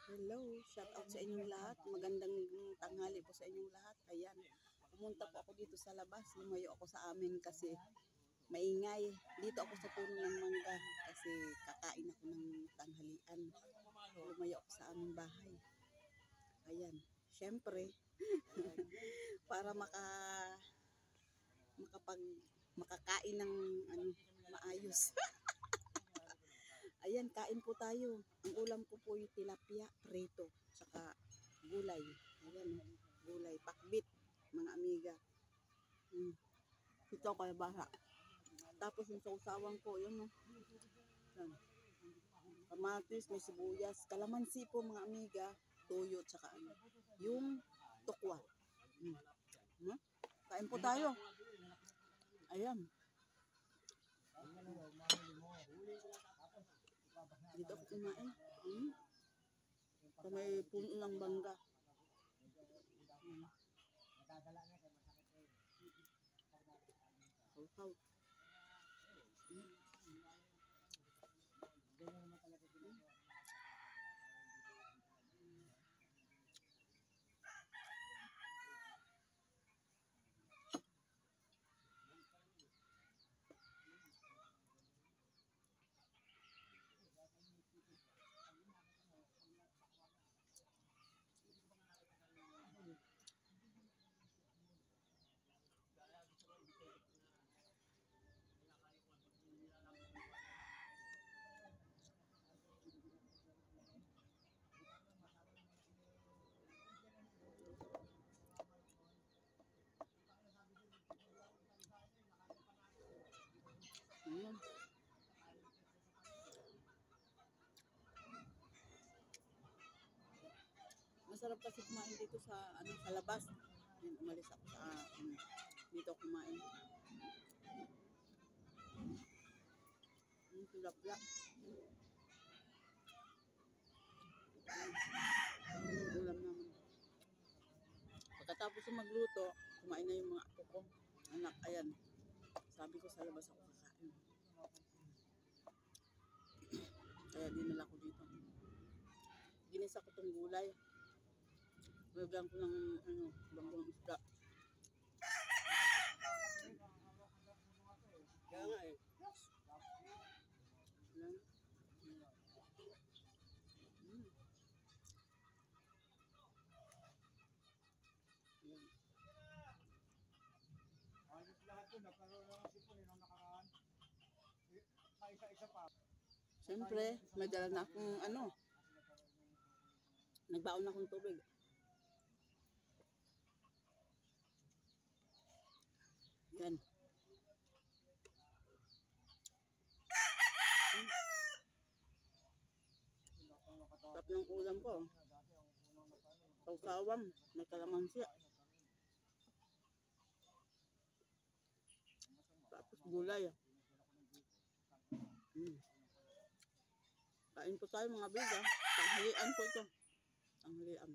Hello, shout out sa inyong lahat. Magandang tanghali po sa inyong lahat. Ayan, pumunta po ako dito sa labas. Lumayo ako sa amin kasi maingay. Dito ako sa puno ng mangga kasi kakain ako ng tanghalian. Lumayo ako sa aming bahay. Ayan, syempre, para makakain ng maayos. Ayan, kain po tayo. Ang ulam ko po yung tilapia, prito, saka gulay. Ayan, gulay, pakbit, mga amiga. Ito kaya basa. Tapos yung sausawan ko, yun no. Yan. Kamatis, may sibuyas, kalamansi po mga amiga, tuyo, saka ano. Yung tukwa. Kain po tayo. Ayan. Dito ako kumain. Sa may puno ng bangga. Haw-haw. Ayan. Masarap kasi kumain dito sa sa labas. Ayan, umalis ako sa dito kumain. Tilapia. Ulam naman. Pagkatapos ng magluto, kumain na yung mga apo ko. Anak, ayan. Sabi ko sa labas ako kakain. Kaya dinala ko dito. Ginisa ko tong gulay. Lagyan ko ng banggong isda. Kaya nga eh. Ayan. Siyempre, may dala na akong nagbaon na akong tubig. Yan. Sarap ng ulam ko. Sausawan, may kalamansi. Tapos gulay. Kain po tayo mga biga. Tanghalian po ito. Tanghalian.